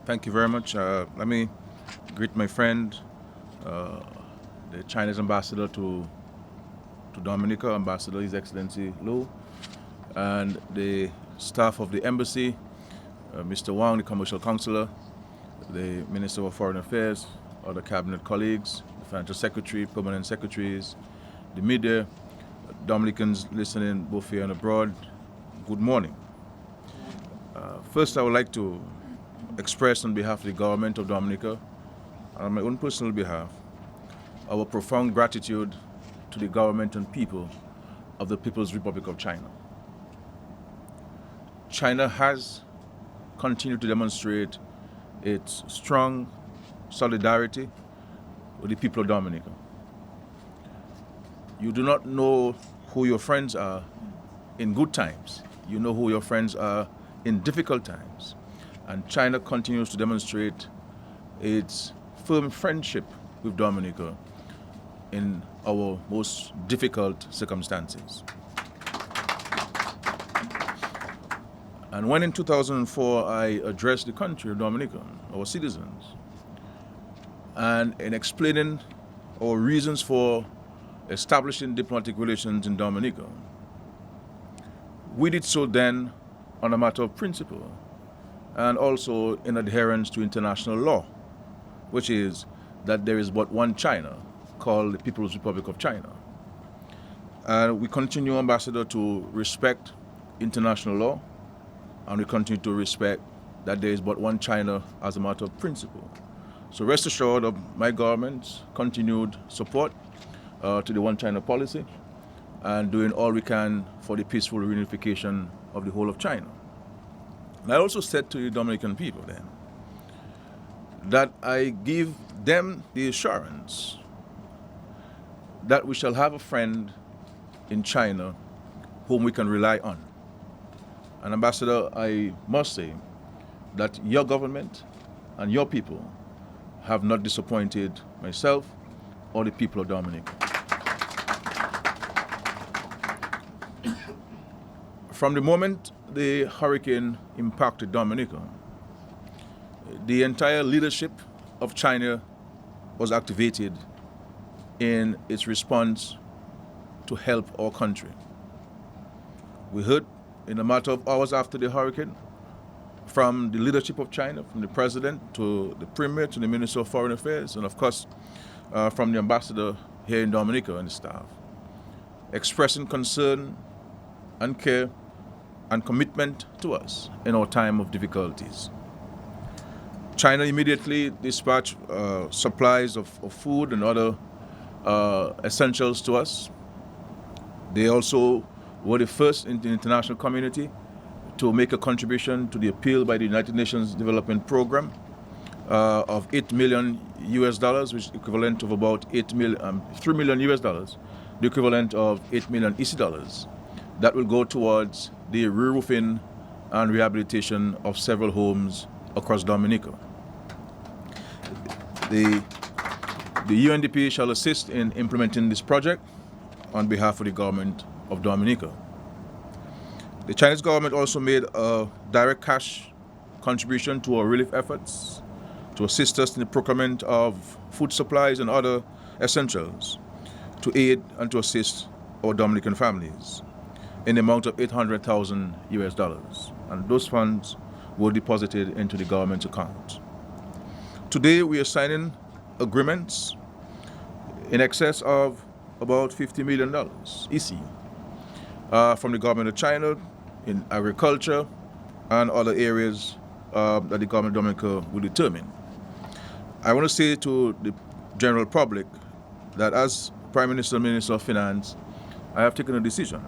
Thank you very much. Let me greet my friend, uh, the Chinese ambassador to Dominica, Ambassador His Excellency Lu, and the staff of the embassy, Mr. Wang, the commercial counselor, the Minister of Foreign Affairs, other cabinet colleagues, the financial secretary, permanent secretaries, the media, Dominicans listening both here and abroad. Good morning. First, I would like to express on behalf of the government of Dominica, and on my own personal behalf, our profound gratitude to the government and people of the People's Republic of China. China has continued to demonstrate its strong solidarity with the people of Dominica. You do not know who your friends are in good times. You know who your friends are in difficult times. And China continues to demonstrate its firm friendship with Dominica in our most difficult circumstances. And when in 2004 I addressed the country of Dominica, our citizens, and in explaining our reasons for establishing diplomatic relations in Dominica, we did so then on a matter of principle and also in adherence to international law, which is that there is but one China called the People's Republic of China. And we continue, Ambassador, to respect international law, and we continue to respect that there is but one China as a matter of principle. So rest assured of my government's continued support to the One China policy and doing all we can for the peaceful reunification of the whole of China. And I also said to the Dominican people then that I give them the assurance that we shall have a friend in China whom we can rely on. And Ambassador, I must say that your government and your people have not disappointed myself or the people of Dominica. From the moment the hurricane impacted Dominica, the entire leadership of China was activated in its response to help our country. We heard in a matter of hours after the hurricane from the leadership of China, from the president to the premier to the Minister of Foreign Affairs, and of course from the ambassador here in Dominica and the staff, expressing concern and care and commitment to us in our time of difficulties. China immediately dispatched supplies of food and other essentials to us. They also were the first in the international community to make a contribution to the appeal by the United Nations Development Program of $8 million US, which is equivalent of about $3 million US, the equivalent of 8 million EC dollars. That will go towards the re-roofing and rehabilitation of several homes across Dominica. The UNDP shall assist in implementing this project on behalf of the government of Dominica. The Chinese government also made a direct cash contribution to our relief efforts to assist us in the procurement of food supplies and other essentials to aid and to assist our Dominican families in the amount of $800,000 US. And those funds were deposited into the government's account. Today we are signing agreements in excess of about $50 million EC from the government of China in agriculture and other areas that the government of Dominica will determine. I want to say to the general public that as Prime Minister and Minister of Finance, I have taken a decision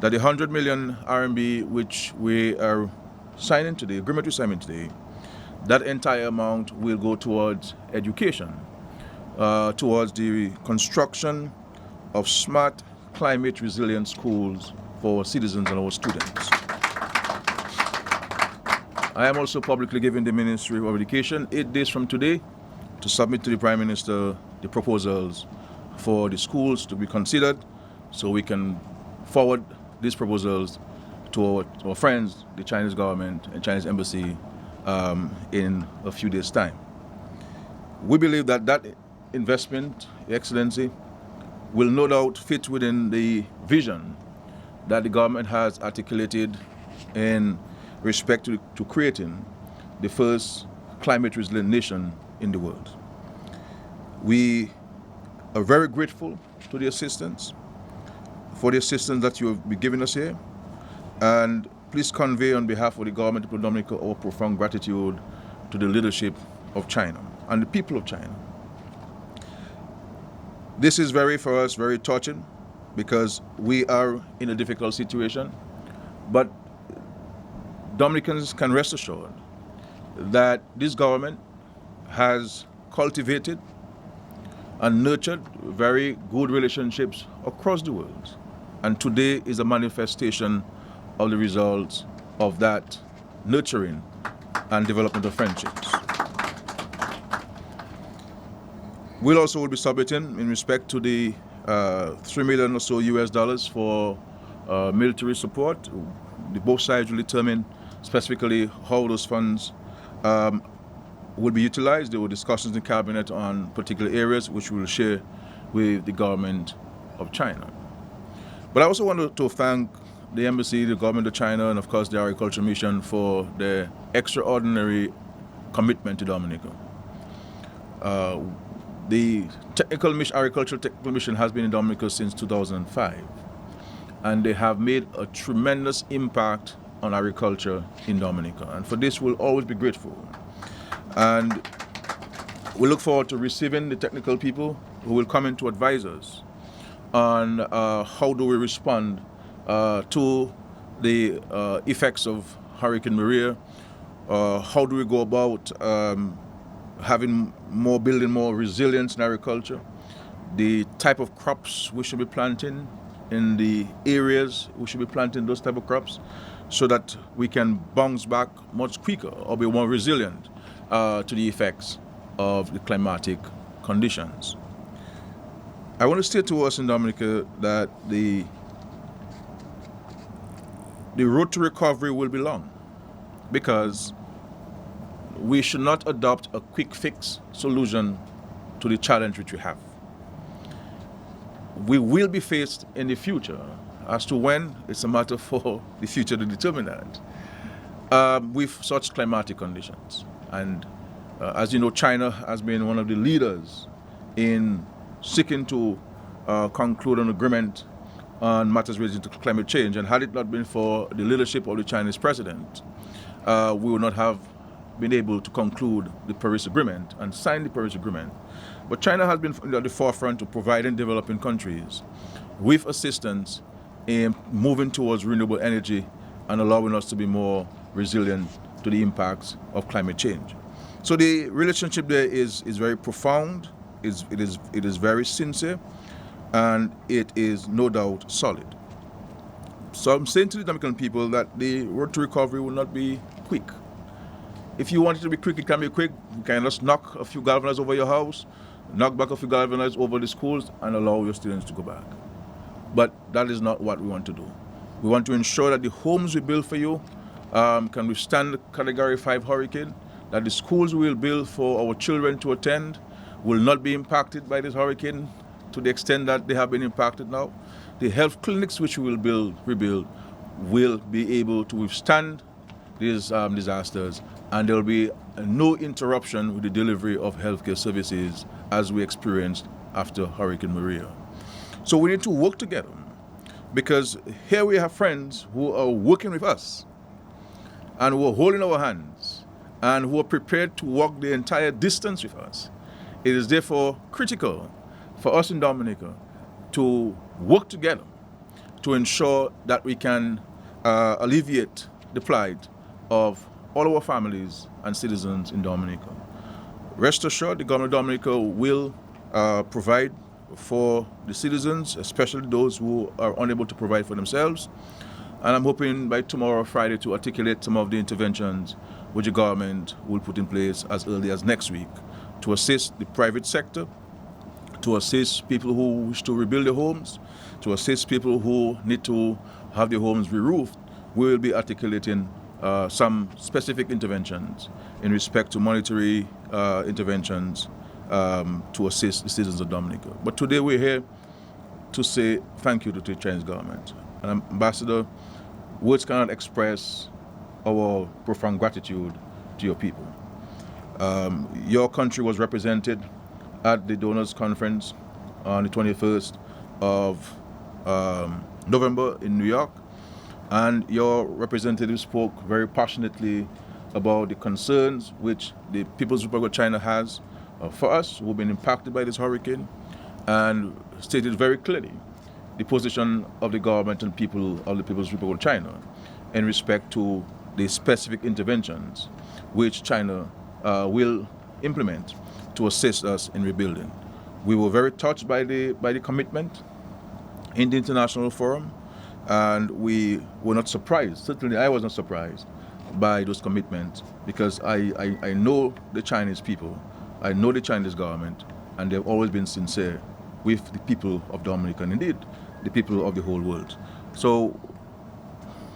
that the 100 million RMB which we are signing today, agreement we're signing today, that entire amount will go towards education, towards the construction of smart, climate resilient schools for our citizens and our students. I am also publicly giving the Ministry of Education 8 days from today to submit to the Prime Minister the proposals for the schools to be considered so we can forward these proposals to our friends, the Chinese government and Chinese embassy, in a few days' time. We believe that that investment, Excellency, will no doubt fit within the vision that the government has articulated in respect to creating the first climate resilient nation in the world. We are very grateful to the assistance, for the assistance that you have been giving us here, and please convey on behalf of the government of Dominica our profound gratitude to the leadership of China and the people of China. This is for us very touching, because we are in a difficult situation, but Dominicans can rest assured that this government has cultivated and nurtured very good relationships across the world, and today is a manifestation of the results of that nurturing and development of friendships. We'll also be submitting in respect to the $3 million or so US dollars for military support. Both sides will determine specifically how those funds will be utilized. There were discussions in cabinet on particular areas which we will share with the government of China. But I also want to thank the embassy, the government of China, and of course the agriculture mission for their extraordinary commitment to Dominica. The agricultural technical mission has been in Dominica since 2005, and they have made a tremendous impact on agriculture in Dominica, and for this we'll always be grateful. And we look forward to receiving the technical people who will come in to advise us on how do we respond to the effects of Hurricane Maria, how do we go about building more resilience in agriculture, the type of crops we should be planting in the areas we should be planting those type of crops, so that we can bounce back much quicker or be more resilient to the effects of the climatic conditions. I want to state to us in Dominica that the road to recovery will be long, because we should not adopt a quick fix solution to the challenge which we have. We will be faced in the future. As to when, it's a matter for the future to determine that, with such climatic conditions. And as you know, China has been one of the leaders in seeking to conclude an agreement on matters related to climate change. And had it not been for the leadership of the Chinese president, we would not have been able to conclude the Paris Agreement and sign the Paris Agreement. But China has been at the forefront of providing developing countries with assistance in moving towards renewable energy and allowing us to be more resilient to the impacts of climate change. So the relationship there is very profound, it is very sincere, and it is no doubt solid. So I'm saying to the Dominican people that the road to recovery will not be quick. If you want it to be quick, it can be quick. You can just knock a few galvanize over your house, knock back a few galvanize over the schools, and allow your students to go back. But that is not what we want to do. We want to ensure that the homes we build for you can withstand the Category 5 hurricane, that the schools we will build for our children to attend will not be impacted by this hurricane to the extent that they have been impacted now. The health clinics which we will rebuild will be able to withstand these disasters, and there will be no interruption with the delivery of healthcare services as we experienced after Hurricane Maria. So we need to work together, because here we have friends who are working with us and who are holding our hands and who are prepared to walk the entire distance with us. It is therefore critical for us in Dominica to work together to ensure that we can alleviate the plight of all our families and citizens in Dominica. Rest assured, the government of Dominica will provide for the citizens, especially those who are unable to provide for themselves. And I'm hoping by tomorrow, Friday, to articulate some of the interventions which the government will put in place as early as next week to assist the private sector, to assist people who wish to rebuild their homes, to assist people who need to have their homes re-roofed. We will be articulating some specific interventions in respect to monetary interventions to assist the citizens of Dominica. But today we're here to say thank you to the Chinese government. And Ambassador, words cannot express our profound gratitude to your people. Your country was represented at the Donors Conference on the 21st of November in New York, and your representative spoke very passionately about the concerns which the People's Republic of China has for us who've been impacted by this hurricane, and stated very clearly the position of the government and people of the People's Republic of China in respect to the specific interventions which China will implement to assist us in rebuilding. We were very touched by the commitment in the international forum, and we were not surprised. Certainly I was not surprised by those commitments, because I know the Chinese people, I know the Chinese government, and they've always been sincere with the people of Dominica, and indeed the people of the whole world. So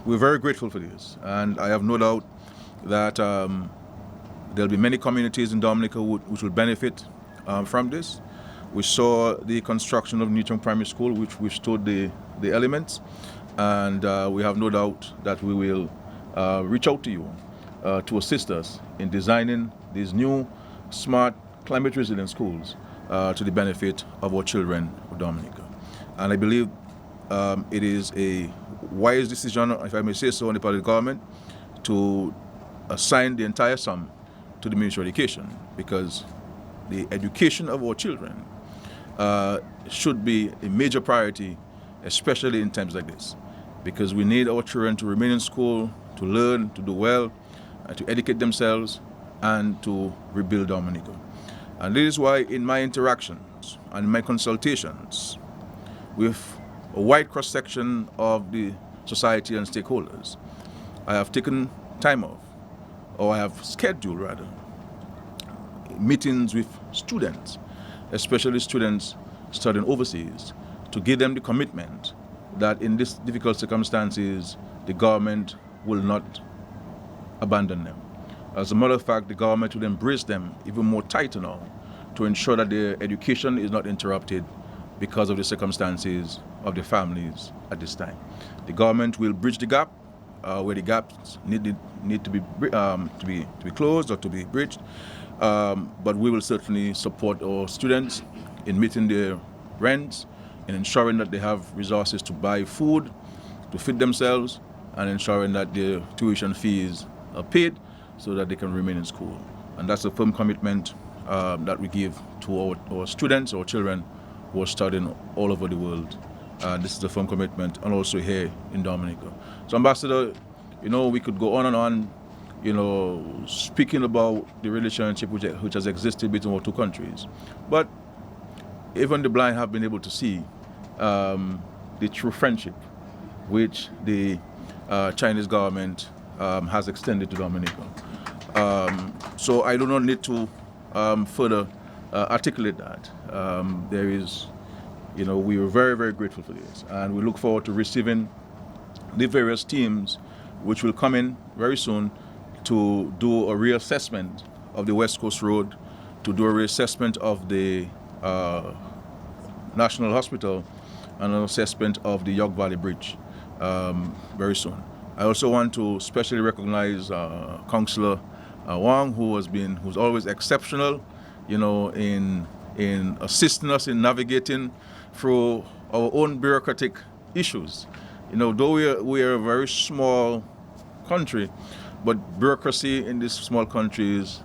we're very grateful for this, and I have no doubt that there'll be many communities in Dominica which will benefit from this. We saw the construction of Newton Primary School, which withstood the elements, and we have no doubt that we will reach out to you to assist us in designing these new, smart, climate-resilient schools to the benefit of our children of Dominica. And I believe it is a wise decision, if I may say so, on the part of the government to assign the entire sum to the Ministry of Education, because the education of our children should be a major priority, especially in times like this, because we need our children to remain in school, to learn, to do well, to educate themselves, and to rebuild Dominica. And this is why in my interactions and my consultations with a wide cross-section of the society and stakeholders, I have taken time off, or I have scheduled rather, meetings with students, especially students studying overseas, to give them the commitment that in these difficult circumstances, the government will not abandon them. As a matter of fact, the government will embrace them even more tighter now to ensure that their education is not interrupted because of the circumstances of their families at this time. The government will bridge the gap where the gaps need to be closed or to be bridged, but we will certainly support our students in meeting their rents, in ensuring that they have resources to buy food, to feed themselves, and ensuring that their tuition fees are paid so that they can remain in school. And that's a firm commitment that we give to our students, our children who are studying all over the world. This is a firm commitment, and also here in Dominica. So, Ambassador, we could go on and on, speaking about the relationship which has existed between our two countries. But even the blind have been able to see the true friendship which the Chinese government has extended to Dominica. So I do not need to further articulate that. We are very, very grateful for this, and we look forward to receiving the various teams which will come in very soon to do a reassessment of the West Coast Road, to do a reassessment of the National Hospital, and an assessment of the York Valley Bridge very soon. I also want to specially recognize Councillor Wang, who's always exceptional, in assisting us in navigating through our own bureaucratic issues. Though we are a very small country, but bureaucracy in these small countries,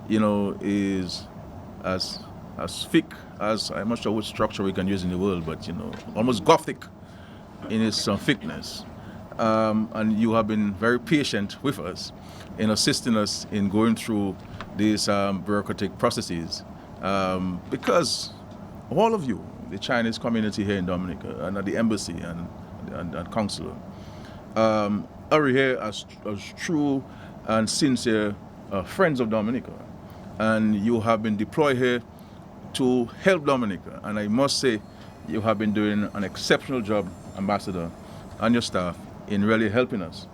is as thick as, I'm not sure what structure we can use in the world, but almost Gothic in its thickness. And you have been very patient with us in assisting us in going through these bureaucratic processes, because all of you, the Chinese community here in Dominica and at the embassy and consulate, are here as true and sincere friends of Dominica, and you have been deployed here to help Dominica. And I must say, you have been doing an exceptional job, Ambassador, and your staff, in really helping us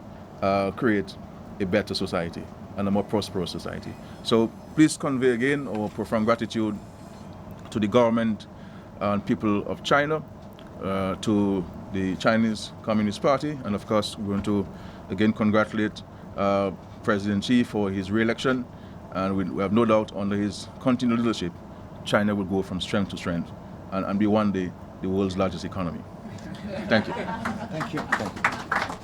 create a better society and a more prosperous society. So please convey again our profound gratitude to the government and people of China, to the Chinese Communist Party, and of course we're going to again congratulate President Xi for his re-election, and we have no doubt under his continued leadership, China will go from strength to strength and be one day the world's largest economy. Thank you. Thank you. Thank you.